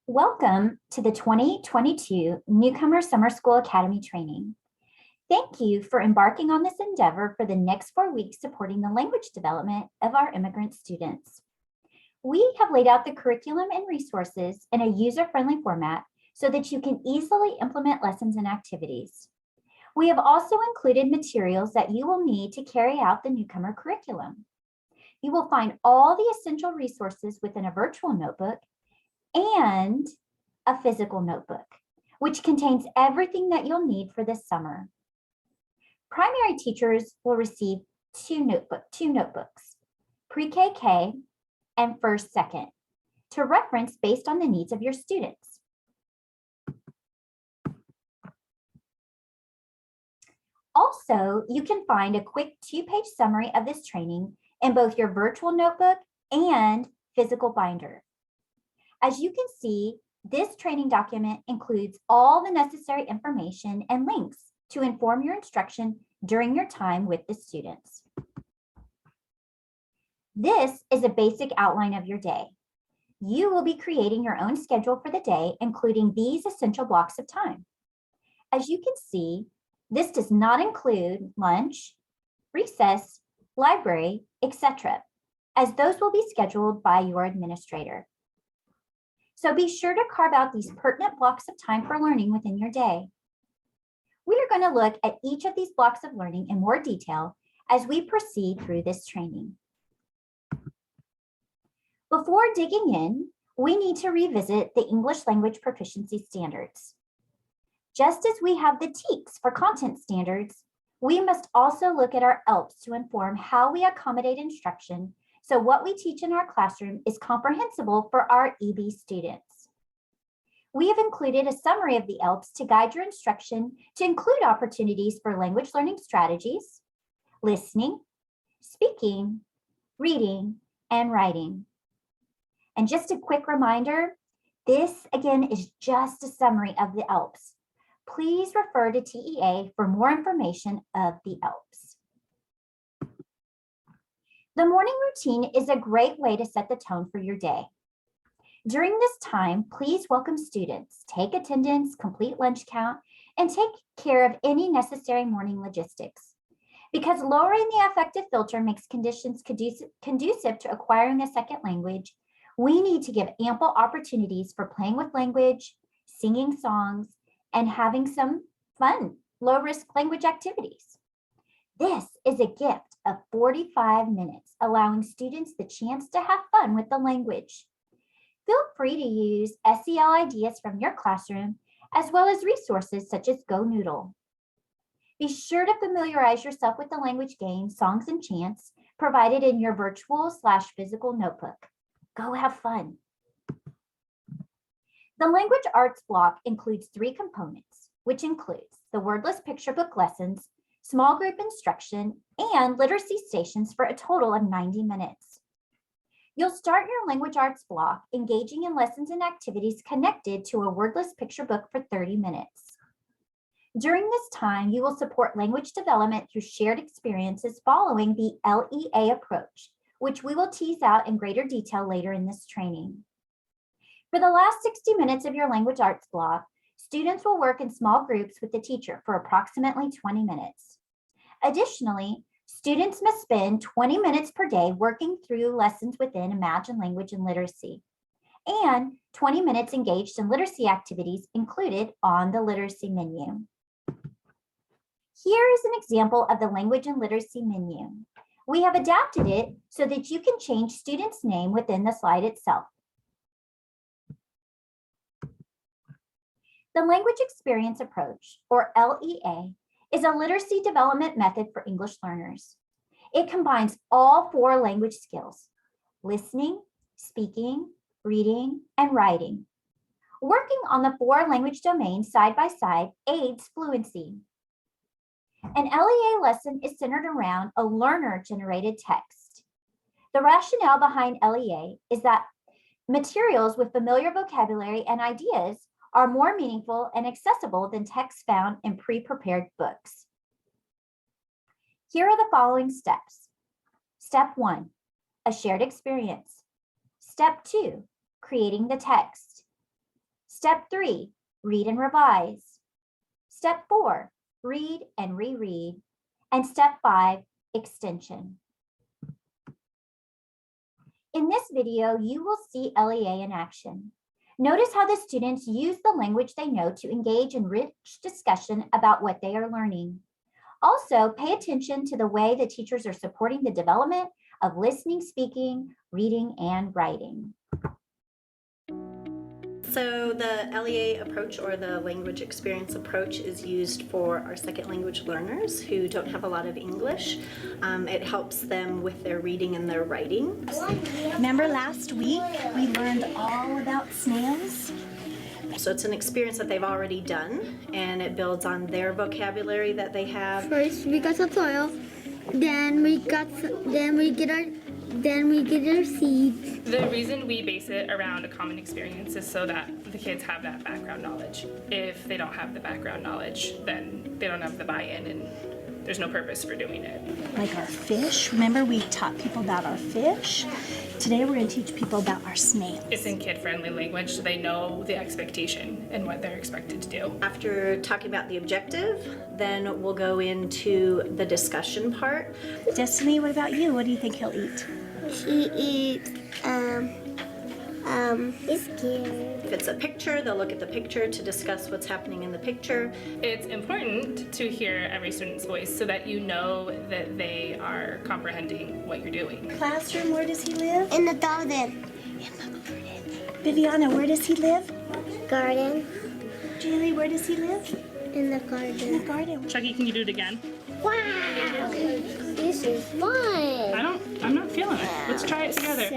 Welcome to the 2022 Newcomer Summer School Academy training. Thank you for embarking on this endeavor for the next 4 weeks supporting the language development of our immigrant students. We have laid out the curriculum and resources in a user-friendly format so that you can easily implement lessons and activities. We have also included materials that you will need to carry out the Newcomer curriculum. You will find all the essential resources within a virtual notebook and a physical notebook, which contains everything that you'll need for this summer. Primary teachers will receive two notebooks, pre-KK and first, second, to reference based on the needs of your students. Also, you can find a quick 2-page summary of this training in both your virtual notebook and physical binder. As you can see, this training document includes all the necessary information and links to inform your instruction during your time with the students. This is a basic outline of your day. You will be creating your own schedule for the day, including these essential blocks of time. As you can see, this does not include lunch, recess, library, etc., as those will be scheduled by your administrator. So be sure to carve out these pertinent blocks of time for learning within your day. We are going to look at each of these blocks of learning in more detail as we proceed through this training. Before digging in, we need to revisit the English language proficiency standards. Just as we have the TEKS for content standards, we must also look at our ELPs to inform how we accommodate instruction so what we teach in our classroom is comprehensible for our EB students. We have included a summary of the ELPs to guide your instruction to include opportunities for language learning strategies, listening, speaking, reading, and writing. And just a quick reminder, this again is just a summary of the ELPs. Please refer to TEA for more information of the ELPs. The morning routine is a great way to set the tone for your day. During this time, please welcome students, take attendance, complete lunch count, and take care of any necessary morning logistics. Because lowering the affective filter makes conditions conducive to acquiring a second language, we need to give ample opportunities for playing with language, singing songs, and having some fun, low-risk language activities. This is a gift of 45 minutes, allowing students the chance to have fun with the language. Feel free to use SEL ideas from your classroom, as well as resources such as Go Noodle. Be sure to familiarize yourself with the language games, songs, and chants provided in your virtual/physical notebook. Go have fun. The language arts block includes 3 components, which includes the wordless picture book lessons, small group instruction, and literacy stations for a total of 90 minutes. You'll start your language arts block engaging in lessons and activities connected to a wordless picture book for 30 minutes. During this time, you will support language development through shared experiences following the LEA approach, which we will tease out in greater detail later in this training. For the last 60 minutes of your language arts block, students will work in small groups with the teacher for approximately 20 minutes. Additionally, students must spend 20 minutes per day working through lessons within Imagine Language and Literacy, and 20 minutes engaged in literacy activities included on the literacy menu. Here is an example of the language and literacy menu. We have adapted it so that you can change students' name within the slide itself. The Language Experience Approach, or LEA, is a literacy development method for English learners. It combines all 4 language skills: listening, speaking, reading, and writing. Working on the 4 language domains side by side aids fluency. An LEA lesson is centered around a learner-generated text. The rationale behind LEA is that materials with familiar vocabulary and ideas are more meaningful and accessible than text found in pre-prepared books. Here are the following steps. Step 1, a shared experience. Step 2, creating the text. Step 3, read and revise. Step 4, read and reread. And step 5, extension. In this video, you will see LEA in action. Notice how the students use the language they know to engage in rich discussion about what they are learning. Also, pay attention to the way the teachers are supporting the development of listening, speaking, reading, and writing. So the LEA approach, or the language experience approach, is used for our second language learners who don't have a lot of English. It helps them with their reading and their writing. Remember last week we learned all about snails? So it's an experience that they've already done, and it builds on their vocabulary that they have. First we got some soil, then we get our seeds. The reason we base it around a common experience is so that the kids have that background knowledge. If they don't have the background knowledge, then they don't have the buy-in, and there's no purpose for doing it. Like our fish. Remember we taught people about our fish? Today we're going to teach people about our snails. It's in kid-friendly language, so they know the expectation and what they're expected to do. After talking about the objective, then we'll go into the discussion part. Destiny, what about you? What do you think he'll eat? He eats biscuits. If it's a picture, they'll look at the picture to discuss what's happening in the picture. It's important to hear every student's voice so that you know that they are comprehending what you're doing. Classroom, where does he live? In the garden. Viviana, where does he live? Garden. Julie, where does he live? In the In the garden. garden. Chucky, can you do it again? Wow! This is fun. I'm not feeling it. Let's try it together.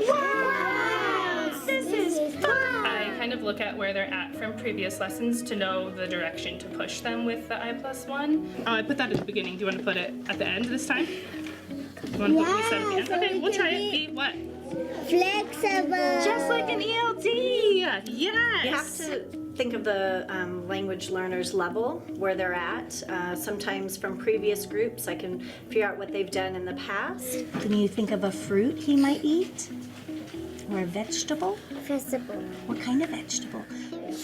Wow! This is fun. I kind of look at where they're at from previous lessons to know the direction to push them with the I+1. Oh, I put that at the beginning. Do you want to put it at the end this time? You want to put what we said at the end? so Okay, we we'll can try it. be- Be what? Flexible. Just like an ELD. Yes. You have to think of the language learners level, where they're at. Sometimes from previous groups, I can figure out what they've done in the past. Can you think of a fruit he might eat? Or a vegetable? Festival. What kind of vegetable?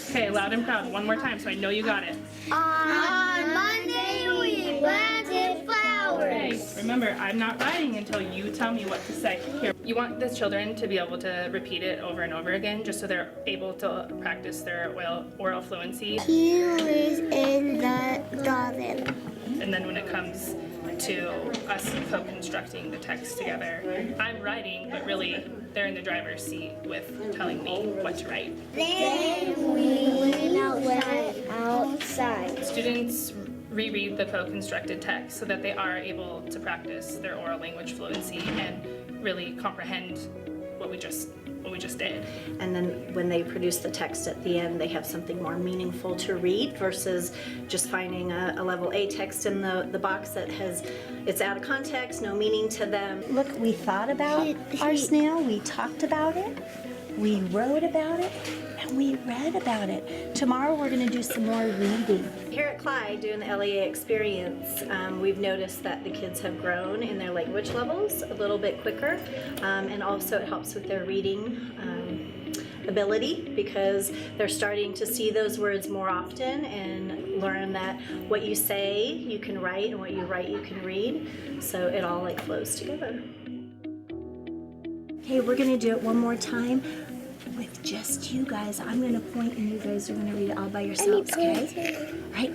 Okay, loud and proud. One more time so I know you got it. On Monday we planted flowers. Okay, remember, I'm not writing until you tell me what to say. Here, you want the children to be able to repeat it over and over again just so they're able to practice their oral fluency. He lives in the garden. And then when it comes to us co-constructing the text together, I'm writing, but really they're in the driver's seat with telling me what to write. Then we went outside. Students reread the co-constructed text so that they are able to practice their oral language fluency and really comprehend what we just did. And then when they produce the text at the end, they have something more meaningful to read versus just finding a level A text in the box that it's out of context, no meaning to them. Look, we thought about our snail, we talked about it, we wrote about it, and we read about it. Tomorrow we're going to do some more reading. Here at Clyde, doing the LEA experience, we've noticed that the kids have grown in their language levels a little bit quicker, and also it helps with their reading ability because they're starting to see those words more often and learn that what you say you can write and what you write you can read, so it all like flows together. Okay, we're going to do it one more time with just you guys. I'm going to point and you guys are going to read it all by yourselves, okay? All right,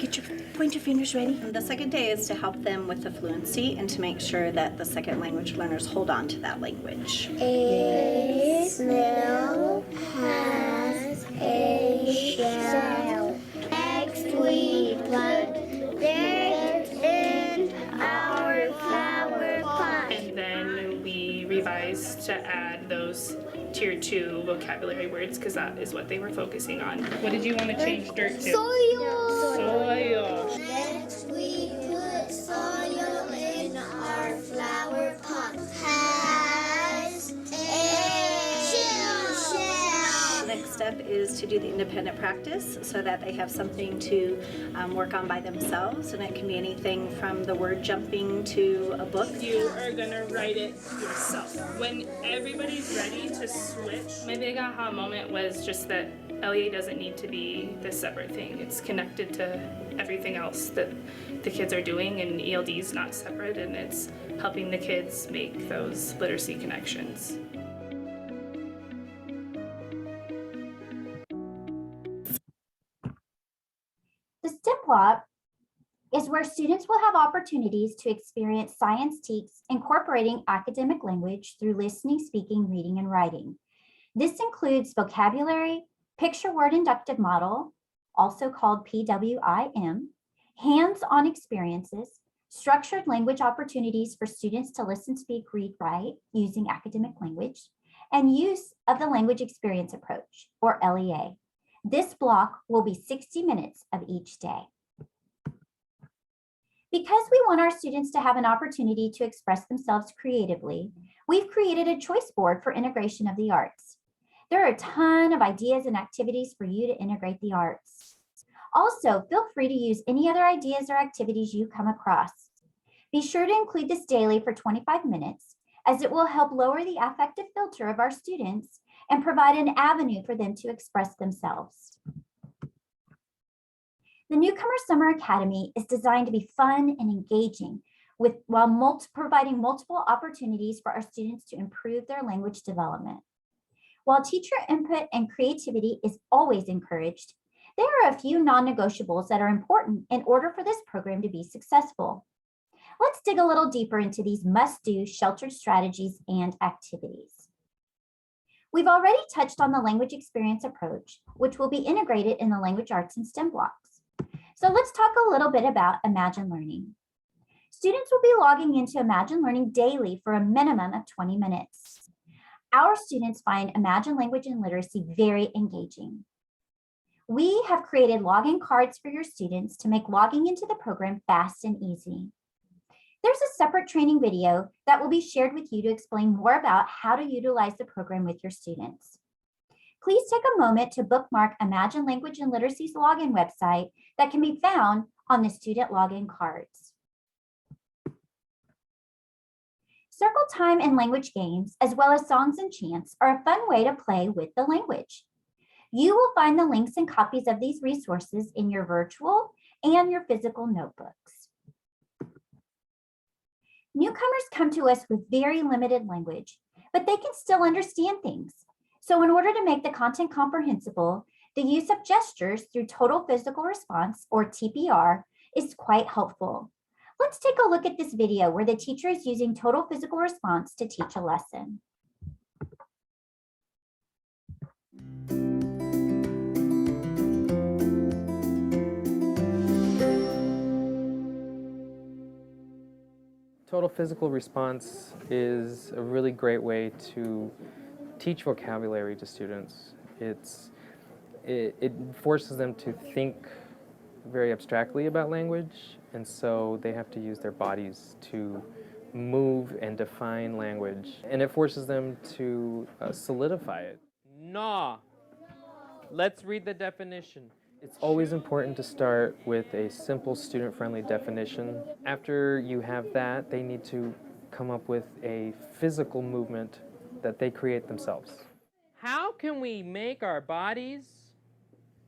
point your fingers ready. The second day is to help them with the fluency and to make sure that the second language learners hold on to that language. A snail has a shell. Next we plant dirt in our flower pot. And then we revised to add those tier 2 vocabulary words because that is what they were focusing on. What did you want to change dirt to? Soil. Soil. Next we put soil in our flower pot. Has a shell. Next step is to do the independent practice so that they have something to work on by themselves, and it can be anything from the word jumping to a book. You are gonna write it yourself. When everybody's ready to switch, my big aha moment was just that LEA doesn't need to be this separate thing. It's connected to everything else that the kids are doing, and ELD is not separate, and it's helping the kids make those literacy connections. The STEM block is where students will have opportunities to experience science teaks incorporating academic language through listening, speaking, reading, and writing. This includes vocabulary, picture word inductive model, also called PWIM, hands-on experiences, structured language opportunities for students to listen, speak, read, write using academic language, and use of the language experience approach, or LEA. This block will be 60 minutes of each day. Because we want our students to have an opportunity to express themselves creatively, we've created a choice board for integration of the arts. There are a ton of ideas and activities for you to integrate the arts. Also, feel free to use any other ideas or activities you come across. Be sure to include this daily for 25 minutes, as it will help lower the affective filter of our students and provide an avenue for them to express themselves. The Newcomer Summer Academy is designed to be fun and engaging, while providing multiple opportunities for our students to improve their language development. While teacher input and creativity is always encouraged, there are a few non-negotiables that are important in order for this program to be successful. Let's dig a little deeper into these must-do sheltered strategies and activities. We've already touched on the language experience approach, which will be integrated in the language arts and STEM blocks. So let's talk a little bit about Imagine Learning. Students will be logging into Imagine Learning daily for a minimum of 20 minutes. Our students find Imagine Language and Literacy very engaging. We have created login cards for your students to make logging into the program fast and easy. There's a separate training video that will be shared with you to explain more about how to utilize the program with your students. Please take a moment to bookmark Imagine Language and Literacy's login website that can be found on the student login cards. Circle time and language games, as well as songs and chants, are a fun way to play with the language. You will find the links and copies of these resources in your virtual and your physical notebooks. Newcomers come to us with very limited language, but they can still understand things. So in order to make the content comprehensible, the use of gestures through total physical response, or TPR, is quite helpful. Let's take a look at this video where the teacher is using total physical response to teach a lesson. Total physical response is a really great way to teach vocabulary to students. It forces them to think very abstractly about language, and so they have to use their bodies to move and define language. And it forces them to solidify it. Nah. Let's read the definition. It's always important to start with a simple student-friendly definition. After you have that, they need to come up with a physical movement that they create themselves. How can we make our bodies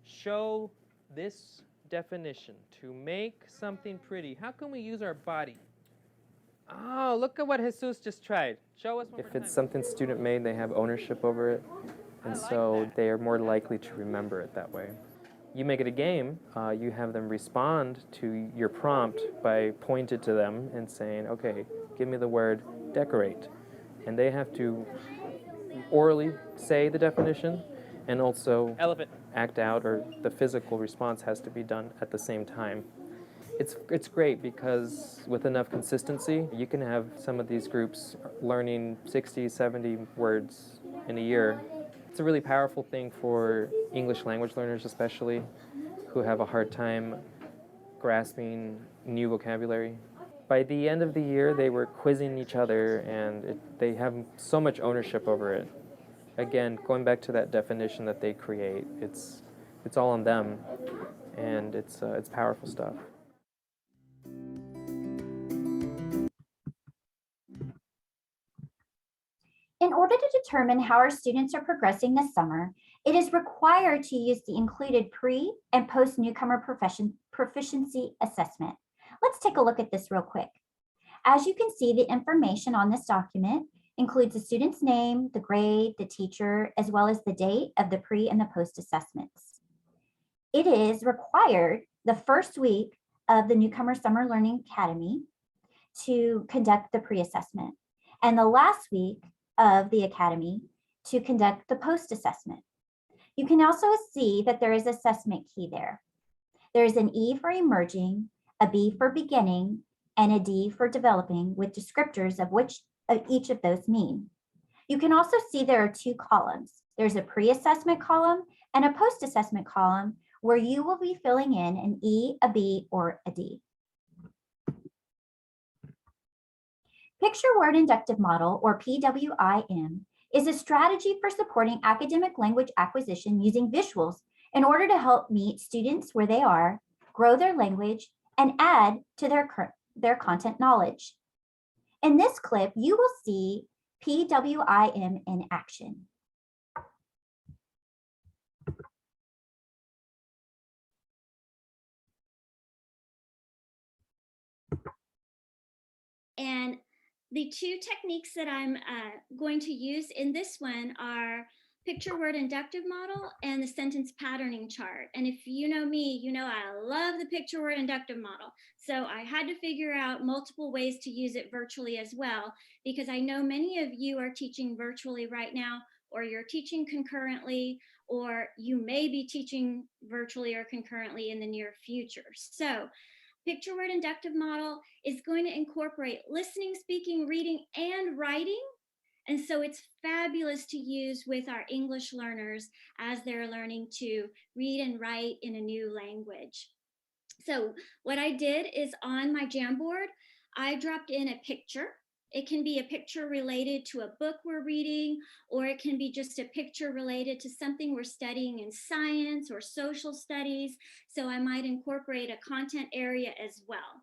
show this definition? To make something pretty, how can we use our body? Oh, look at what Jesus just tried. Show us one more time. If it's something student-made, they have ownership over it, and so they are more likely to remember it that way. You make it a game, you have them respond to your prompt by pointing to them and saying, okay, give me the word decorate. And they have to orally say the definition and also act out, or the physical response has to be done at the same time. It's great because with enough consistency, you can have some of these groups learning 60, 70 words in a year. It's a really powerful thing for English language learners especially, who have a hard time grasping new vocabulary. By the end of the year, they were quizzing each other, and they have so much ownership over it. again, going back to that definition that they create, it's all on them, and it's powerful stuff. In order to determine how our students are progressing this summer, it is required to use the included pre and post newcomer proficiency assessment. Let's take a look at this real quick. As you can see, the information on this document includes the student's name, the grade, the teacher, as well as the date of the pre and the post assessments. It is required the first week of the Newcomer Summer Learning Academy to conduct the pre-assessment, and the last week of the academy to conduct the post-assessment. You can also see that there is assessment key there. There is an E for emerging, a B for beginning, and a D for developing, with descriptors of which each of those mean. You can also see there are two columns. There's a pre-assessment column and a post-assessment column where you will be filling in an E, a B, or a D. Picture Word Inductive Model, or PWIM, is a strategy for supporting academic language acquisition using visuals in order to help meet students where they are, grow their language, and add to their content knowledge. In this clip, you will see PWIM in action. And the two techniques that I'm going to use in this one are picture word inductive model and the sentence patterning chart. And if you know me, you know I love the picture word inductive model. So I had to figure out multiple ways to use it virtually as well, because I know many of you are teaching virtually right now, or you're teaching concurrently, or you may be teaching virtually or concurrently in the near future. So picture word inductive model is going to incorporate listening, speaking, reading, and writing. And so it's fabulous to use with our English learners as they're learning to read and write in a new language. So what I did is on my Jamboard, I dropped in a picture. It can be a picture related to a book we're reading, or it can be just a picture related to something we're studying in science or social studies. So I might incorporate a content area as well.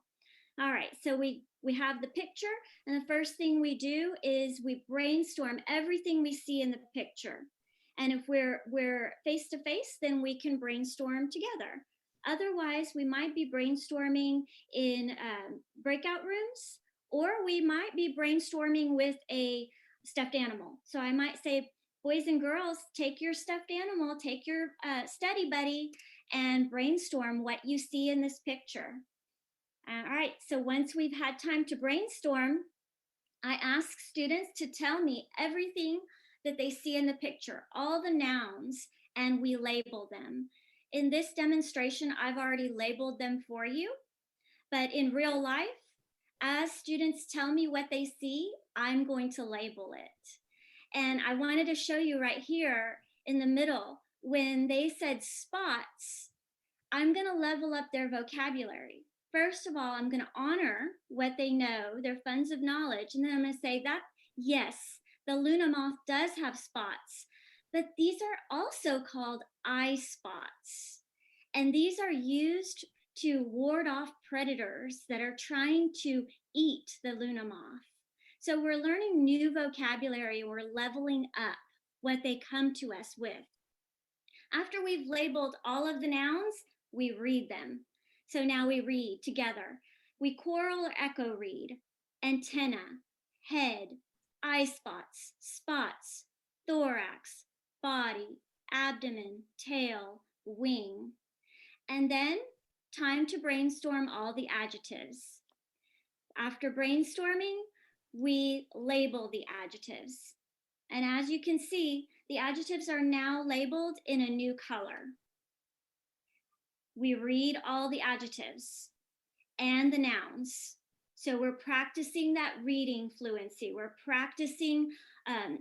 All right, so we have the picture, and the first thing we do is we brainstorm everything we see in the picture. And if we're face to face, then we can brainstorm together. Otherwise, we might be brainstorming in breakout rooms, or we might be brainstorming with a stuffed animal. So I might say, boys and girls, take your stuffed animal, take your study buddy, and brainstorm what you see in this picture. All right, so once we've had time to brainstorm, I ask students to tell me everything that they see in the picture, all the nouns, and we label them. In this demonstration, I've already labeled them for you, but in real life, as students tell me what they see, I'm going to label it. And I wanted to show you right here in the middle, when they said spots, I'm going to level up their vocabulary. First of all, I'm going to honor what they know, their funds of knowledge, and then I'm going to say that, yes, the Luna moth does have spots, but these are also called eye spots. And these are used to ward off predators that are trying to eat the Luna moth. So we're learning new vocabulary, we're leveling up what they come to us with. After we've labeled all of the nouns, we read them. So now we read together. We choral or echo read: antenna, head, eye spots, spots, thorax, body, abdomen, tail, wing. And then time to brainstorm all the adjectives. After brainstorming, we label the adjectives. And as you can see, the adjectives are now labeled in a new color. We read all the adjectives and the nouns. So we're practicing that reading fluency. We're practicing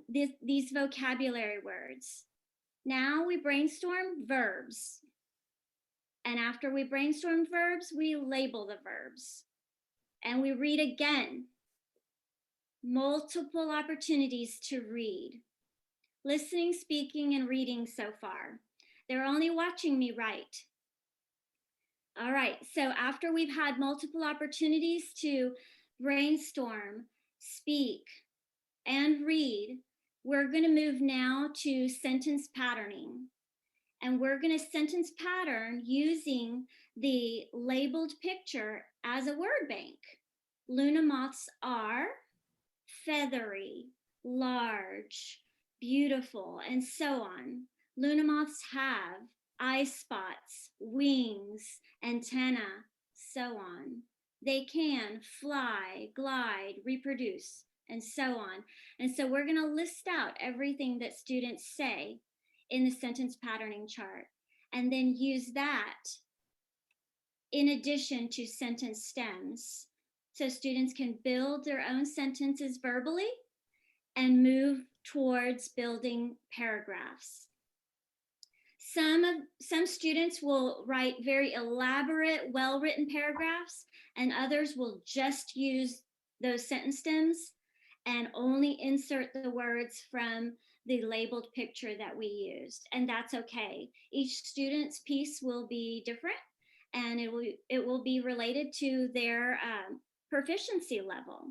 these vocabulary words. Now we brainstorm verbs. And after we brainstorm verbs, we label the verbs. And we read again. Multiple opportunities to read. listening, speaking, and reading so far. They're only watching me write. All right, so after we've had multiple opportunities to brainstorm, speak, and read, we're going to move now to sentence patterning. And we're going to sentence pattern using the labeled picture as a word bank. Luna moths are feathery, large, beautiful, and so on. Luna moths have eye spots, wings, antenna, so on. They can fly, glide, reproduce, and so on. And so we're going to list out everything that students say in the sentence patterning chart, and then use that in addition to sentence stems, so students can build their own sentences verbally and move towards building paragraphs. Some students will write very elaborate, well-written paragraphs, and others will just use those sentence stems and only insert the words from the labeled picture that we used, and that's okay. Each student's piece will be different, and it will be related to their proficiency level.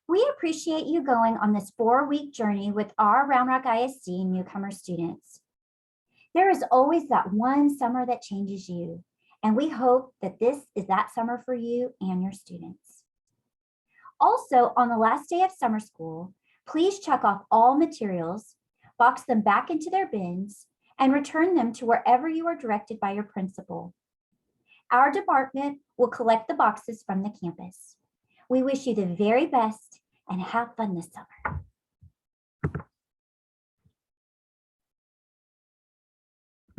We appreciate you going on this 4-week journey with our Round Rock ISD newcomer students. There is always that one summer that changes you, and we hope that this is that summer for you and your students. Also, on the last day of summer school, please check off all materials, box them back into their bins, and return them to wherever you are directed by your principal. Our department will collect the boxes from the campus. We wish you the very best and have fun this summer.